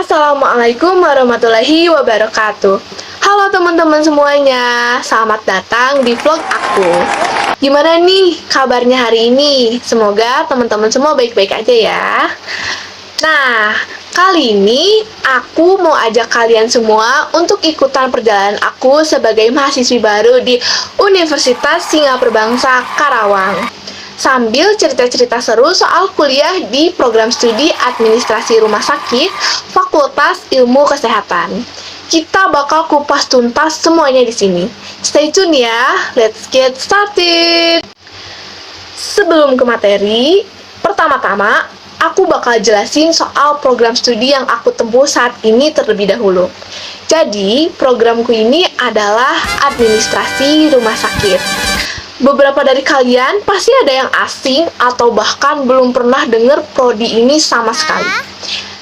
Assalamualaikum warahmatullahi wabarakatuh. Halo teman-teman semuanya, selamat datang di vlog aku. Gimana nih kabarnya hari ini? Semoga teman-teman semua baik-baik aja ya. Nah, kali ini aku mau ajak kalian semua untuk ikutan perjalanan aku sebagai mahasiswi baru di Universitas Singapura Bangsa Karawang. Sambil cerita-cerita seru soal kuliah di program studi administrasi rumah sakit Fakultas Ilmu Kesehatan. Kita bakal kupas tuntas semuanya di sini. Stay tune ya, let's get started. Sebelum ke materi, pertama-tama aku bakal jelasin soal program studi yang aku tempuh saat ini terlebih dahulu. Jadi, programku ini adalah administrasi rumah sakit. Beberapa dari kalian pasti ada yang asing atau bahkan belum pernah dengar prodi ini sama sekali.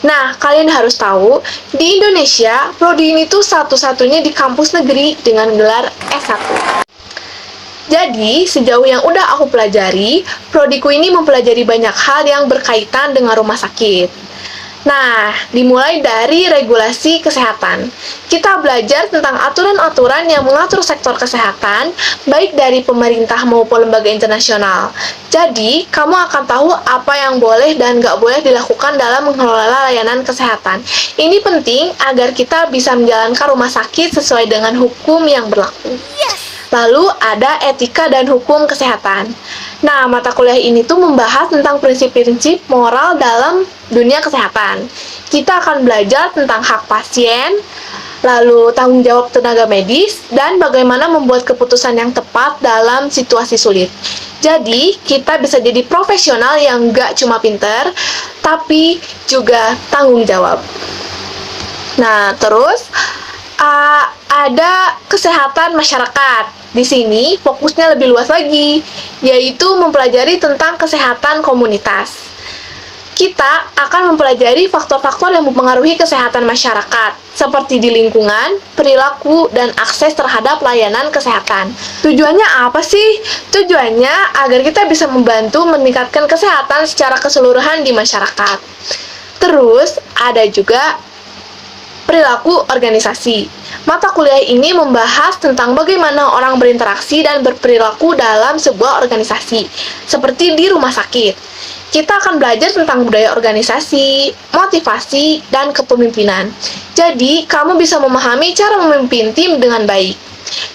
Nah, kalian harus tahu, di Indonesia, prodi ini tuh satu-satunya di kampus negeri dengan gelar S1. Jadi, sejauh yang udah aku pelajari, prodiku ini mempelajari banyak hal yang berkaitan dengan rumah sakit. Nah, dimulai dari regulasi kesehatan. Kita belajar tentang aturan-aturan yang mengatur sektor kesehatan, baik dari pemerintah maupun lembaga internasional. Jadi, kamu akan tahu apa yang boleh dan nggak boleh dilakukan dalam mengelola layanan kesehatan. Ini penting agar kita bisa menjalankan rumah sakit sesuai dengan hukum yang berlaku. Lalu ada etika dan hukum kesehatan. Nah, mata kuliah ini tuh membahas tentang prinsip-prinsip moral dalam dunia kesehatan. Kita akan belajar tentang hak pasien, lalu tanggung jawab tenaga medis, dan bagaimana membuat keputusan yang tepat dalam situasi sulit. Jadi, kita bisa jadi profesional yang nggak cuma pinter, tapi juga tanggung jawab. Nah, terus ada kesehatan masyarakat. Di sini fokusnya lebih luas lagi, yaitu mempelajari tentang kesehatan komunitas. Kita akan mempelajari faktor-faktor yang mempengaruhi kesehatan masyarakat, seperti di lingkungan, perilaku, dan akses terhadap layanan kesehatan. Tujuannya apa sih? Tujuannya agar kita bisa membantu meningkatkan kesehatan secara keseluruhan di masyarakat. Terus, ada juga perilaku organisasi. Mata kuliah ini membahas tentang bagaimana orang berinteraksi dan berperilaku dalam sebuah organisasi, seperti di rumah sakit. Kita akan belajar tentang budaya organisasi, motivasi, dan kepemimpinan. Jadi, kamu bisa memahami cara memimpin tim dengan baik.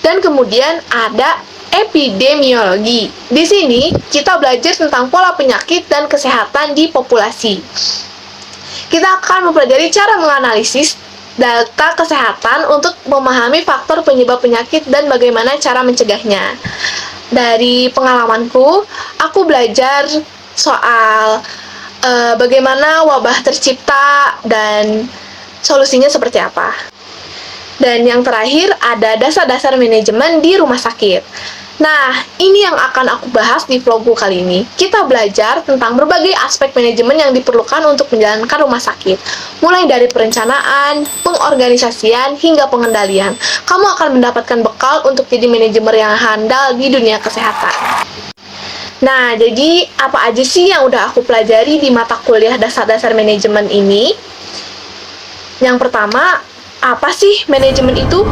Dan kemudian ada epidemiologi. Di sini, kita belajar tentang pola penyakit dan kesehatan di populasi. Kita akan mempelajari cara menganalisis data kesehatan untuk memahami faktor penyebab penyakit dan bagaimana cara mencegahnya. Dari pengalamanku, aku belajar soal bagaimana wabah tercipta dan solusinya seperti apa. Dan yang terakhir ada dasar-dasar manajemen di rumah sakit. Nah, ini yang akan aku bahas di vlogku kali ini. Kita belajar tentang berbagai aspek manajemen yang diperlukan untuk menjalankan rumah sakit. Mulai dari perencanaan, pengorganisasian, hingga pengendalian. Kamu akan mendapatkan bekal untuk jadi manajemen yang handal di dunia kesehatan. Nah, jadi apa aja sih yang udah aku pelajari di mata kuliah dasar-dasar manajemen ini? Yang pertama, apa sih manajemen itu?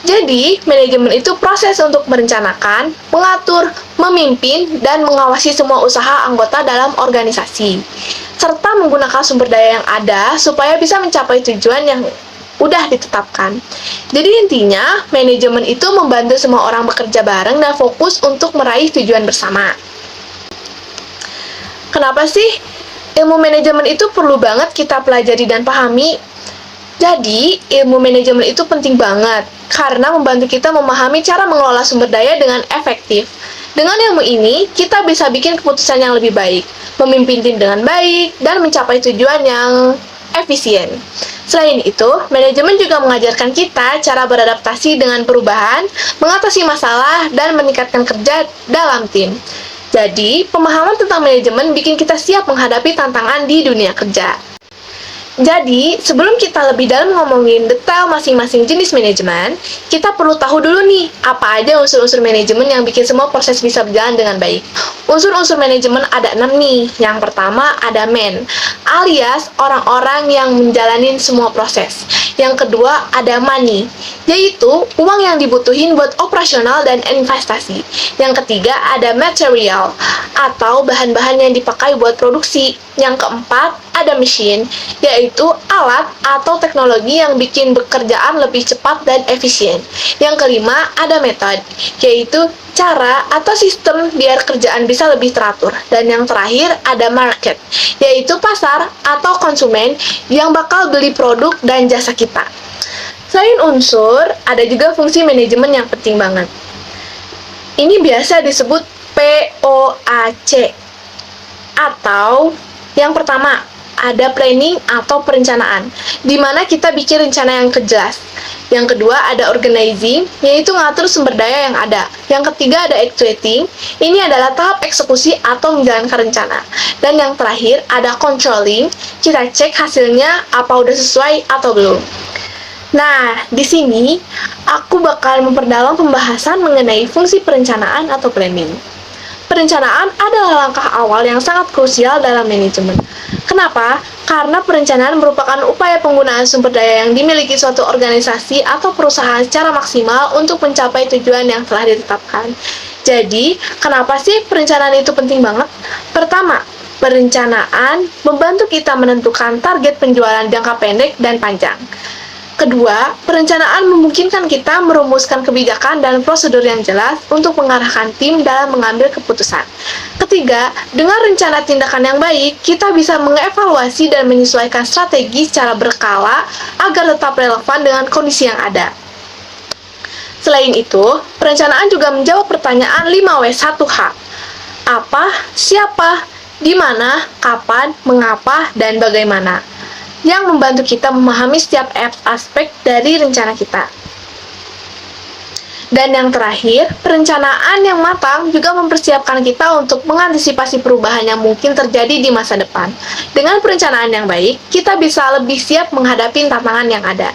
Jadi, manajemen itu proses untuk merencanakan, mengatur, memimpin, dan mengawasi semua usaha anggota dalam organisasi, serta menggunakan sumber daya yang ada supaya bisa mencapai tujuan yang udah ditetapkan. Jadi intinya, manajemen itu membantu semua orang bekerja bareng dan fokus untuk meraih tujuan bersama. Kenapa sih ilmu manajemen itu perlu banget kita pelajari dan pahami? Jadi, ilmu manajemen itu penting banget karena membantu kita memahami cara mengelola sumber daya dengan efektif. Dengan ilmu ini, kita bisa bikin keputusan yang lebih baik, memimpin tim dengan baik, dan mencapai tujuan yang efisien. Selain itu, manajemen juga mengajarkan kita cara beradaptasi dengan perubahan, mengatasi masalah, dan meningkatkan kerja dalam tim. Jadi, pemahaman tentang manajemen bikin kita siap menghadapi tantangan di dunia kerja. Jadi, sebelum kita lebih dalam ngomongin detail masing-masing jenis manajemen, kita perlu tahu dulu nih, apa aja unsur-unsur manajemen yang bikin semua proses bisa berjalan dengan baik. Unsur-unsur manajemen ada 6 nih. Yang pertama ada man, alias orang-orang yang menjalani semua proses. Yang kedua ada money, yaitu uang yang dibutuhin buat operasional dan investasi. Yang ketiga ada material, atau bahan-bahan yang dipakai buat produksi. Yang keempat ada machine, yaitu alat atau teknologi yang bikin pekerjaan lebih cepat dan efisien. Yang kelima ada method, yaitu cara atau sistem biar kerjaan bisa lebih teratur. Dan yang terakhir ada market, yaitu pasar atau konsumen yang bakal beli produk dan jasa kita. Selain unsur, ada juga fungsi manajemen yang penting banget. Ini biasa disebut POAC, atau yang pertama ada planning atau perencanaan, di mana kita bikin rencana yang jelas. Yang kedua ada organizing, yaitu ngatur sumber daya yang ada. Yang ketiga ada executing, ini adalah tahap eksekusi atau menjalankan rencana. Dan yang terakhir ada controlling, kita cek hasilnya apa udah sesuai atau belum. Nah, di sini aku bakal memperdalam pembahasan mengenai fungsi perencanaan atau planning. Perencanaan adalah langkah awal yang sangat krusial dalam manajemen. Kenapa? Karena perencanaan merupakan upaya penggunaan sumber daya yang dimiliki suatu organisasi atau perusahaan secara maksimal untuk mencapai tujuan yang telah ditetapkan. Jadi, kenapa sih perencanaan itu penting banget? Pertama, perencanaan membantu kita menentukan target penjualan jangka pendek dan panjang. Kedua, perencanaan memungkinkan kita merumuskan kebijakan dan prosedur yang jelas untuk mengarahkan tim dalam mengambil keputusan. Ketiga, dengan rencana tindakan yang baik, kita bisa mengevaluasi dan menyesuaikan strategi secara berkala agar tetap relevan dengan kondisi yang ada. Selain itu, perencanaan juga menjawab pertanyaan 5W1H. Apa, siapa, di mana, kapan, mengapa, dan bagaimana, yang membantu kita memahami setiap aspek dari rencana kita. Dan yang terakhir, perencanaan yang matang juga mempersiapkan kita untuk mengantisipasi perubahan yang mungkin terjadi di masa depan. Dengan perencanaan yang baik, kita bisa lebih siap menghadapi tantangan yang ada.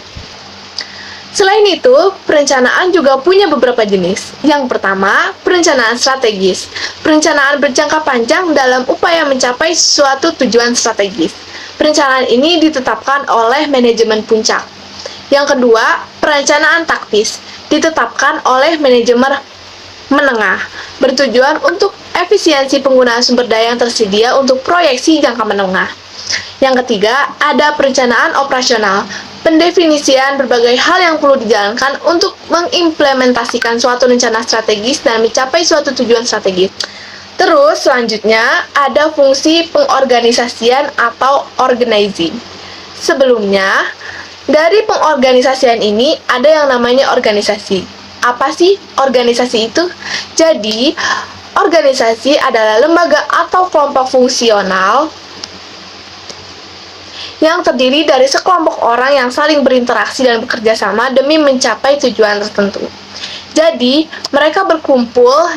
Selain itu, perencanaan juga punya beberapa jenis. Yang pertama, perencanaan strategis. Perencanaan berjangka panjang dalam upaya mencapai suatu tujuan strategis. Perencanaan ini ditetapkan oleh manajemen puncak. Yang kedua, perencanaan taktis ditetapkan oleh manajemen menengah, bertujuan untuk efisiensi penggunaan sumber daya yang tersedia untuk proyeksi jangka menengah. Yang ketiga, ada perencanaan operasional, pendefinisian berbagai hal yang perlu dijalankan untuk mengimplementasikan suatu rencana strategis dan mencapai suatu tujuan strategis. Terus selanjutnya ada fungsi pengorganisasian atau organizing. Sebelumnya, dari pengorganisasian ini ada yang namanya organisasi. Apa sih organisasi itu? Jadi, organisasi adalah lembaga atau kelompok fungsional yang terdiri dari sekelompok orang yang saling berinteraksi dan bekerja sama demi mencapai tujuan tertentu. Jadi, mereka berkumpul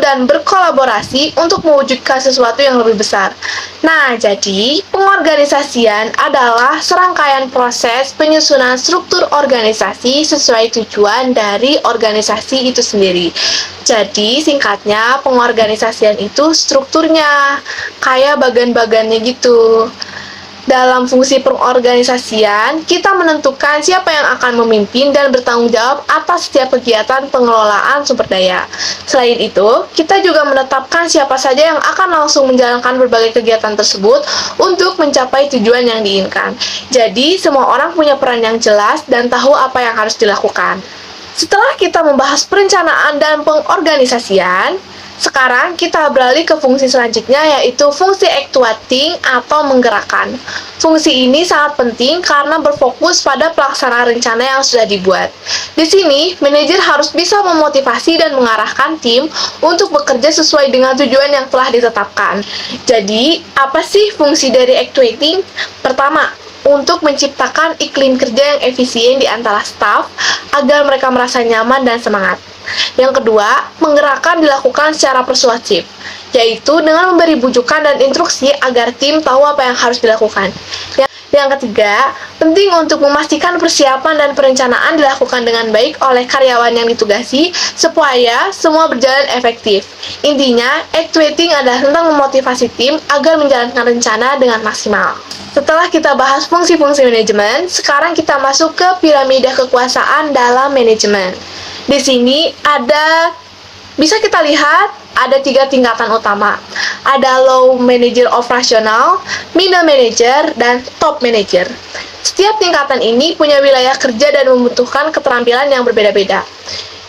dan berkolaborasi untuk mewujudkan sesuatu yang lebih besar. Nah, jadi pengorganisasian adalah serangkaian proses penyusunan struktur organisasi sesuai tujuan dari organisasi itu sendiri. Jadi, singkatnya, pengorganisasian itu strukturnya, kayak bagian-bagiannya gitu. Dalam fungsi pengorganisasian, kita menentukan siapa yang akan memimpin dan bertanggung jawab atas setiap kegiatan pengelolaan sumber daya. Selain itu, kita juga menetapkan siapa saja yang akan langsung menjalankan berbagai kegiatan tersebut untuk mencapai tujuan yang diinginkan. Jadi, semua orang punya peran yang jelas dan tahu apa yang harus dilakukan. Setelah kita membahas perencanaan dan pengorganisasian, sekarang kita beralih ke fungsi selanjutnya, yaitu fungsi actuating atau menggerakkan. Fungsi ini sangat penting karena berfokus pada pelaksanaan rencana yang sudah dibuat. Di sini, manajer harus bisa memotivasi dan mengarahkan tim untuk bekerja sesuai dengan tujuan yang telah ditetapkan. Jadi, apa sih fungsi dari actuating? Pertama, untuk menciptakan iklim kerja yang efisien di antara staf agar mereka merasa nyaman dan semangat. Yang kedua, menggerakkan dilakukan secara persuasif, yaitu dengan memberi bujukan dan instruksi agar tim tahu apa yang harus dilakukan. Yang ketiga, penting untuk memastikan persiapan dan perencanaan dilakukan dengan baik oleh karyawan yang ditugasi supaya semua berjalan efektif. Intinya, activating adalah tentang memotivasi tim agar menjalankan rencana dengan maksimal. Setelah kita bahas fungsi-fungsi manajemen, sekarang kita masuk ke piramida kekuasaan dalam manajemen. Di sini bisa kita lihat ada 3 tingkatan utama. Ada low manager operasional, middle manager, dan top manager. Setiap tingkatan ini punya wilayah kerja dan membutuhkan keterampilan yang berbeda-beda.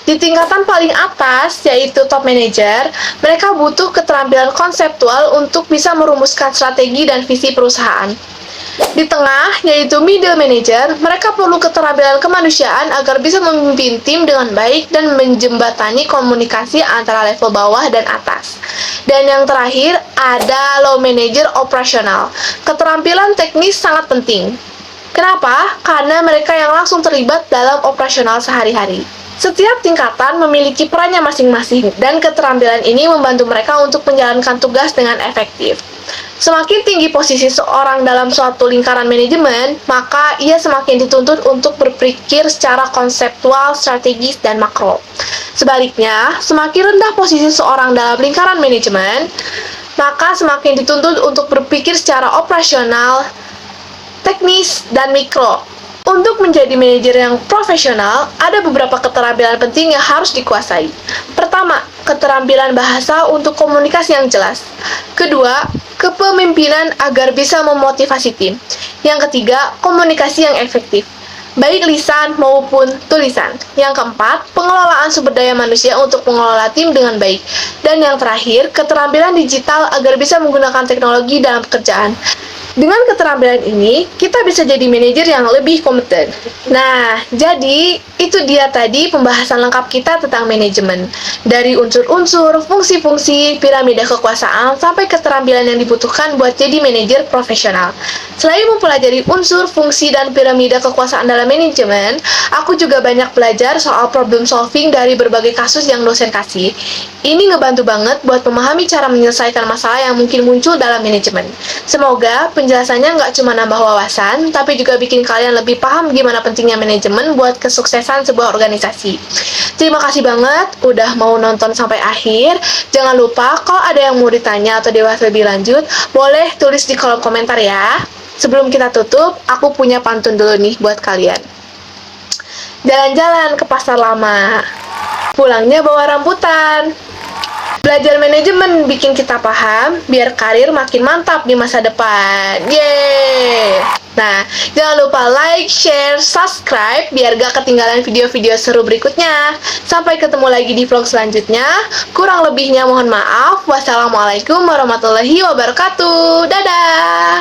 Di tingkatan paling atas, yaitu top manager, mereka butuh keterampilan konseptual untuk bisa merumuskan strategi dan visi perusahaan. Di tengah, yaitu middle manager, mereka perlu keterampilan kemanusiaan agar bisa memimpin tim dengan baik dan menjembatani komunikasi antara level bawah dan atas. Dan yang terakhir, ada low manager operasional. Keterampilan teknis sangat penting. Kenapa? Karena mereka yang langsung terlibat dalam operasional sehari-hari. Setiap tingkatan memiliki perannya masing-masing, dan keterampilan ini membantu mereka untuk menjalankan tugas dengan efektif. Semakin tinggi posisi seorang dalam suatu lingkaran manajemen, maka ia semakin dituntut untuk berpikir secara konseptual, strategis, dan makro. Sebaliknya, semakin rendah posisi seorang dalam lingkaran manajemen, maka semakin dituntut untuk berpikir secara operasional, teknis, dan mikro. Untuk menjadi manajer yang profesional, ada beberapa keterampilan penting yang harus dikuasai. Pertama, keterampilan bahasa untuk komunikasi yang jelas. Kedua, kepemimpinan agar bisa memotivasi tim. Yang ketiga, komunikasi yang efektif, baik lisan maupun tulisan. Yang keempat, pengelolaan sumber daya manusia untuk mengelola tim dengan baik. Dan yang terakhir, keterampilan digital agar bisa menggunakan teknologi dalam pekerjaan. Dengan keterampilan ini, kita bisa jadi manajer yang lebih kompeten. Nah, jadi itu dia tadi pembahasan lengkap kita tentang manajemen. Dari unsur-unsur, fungsi-fungsi, piramida kekuasaan, sampai keterampilan yang dibutuhkan buat jadi manajer profesional. Selain mempelajari unsur, fungsi, dan piramida kekuasaan dalam manajemen, aku juga banyak belajar soal problem solving dari berbagai kasus yang dosen kasih. Ini ngebantu banget buat memahami cara menyelesaikan masalah yang mungkin muncul dalam manajemen. Semoga penjelasannya nggak cuma nambah wawasan, tapi juga bikin kalian lebih paham gimana pentingnya manajemen buat kesuksesan sebuah organisasi. Terima kasih banget udah mau nonton sampai akhir. Jangan lupa kalau ada yang mau ditanya atau dibahas lebih lanjut, boleh tulis di kolom komentar ya. Sebelum kita tutup, aku punya pantun dulu nih buat kalian. Jalan-jalan ke pasar lama, pulangnya bawa rambutan. Belajar manajemen bikin kita paham, biar karir makin mantap di masa depan. Yeay! Nah, jangan lupa like, share, subscribe, biar gak ketinggalan video-video seru berikutnya. Sampai ketemu lagi di vlog selanjutnya. Kurang lebihnya mohon maaf. Wassalamualaikum warahmatullahi wabarakatuh. Dadah!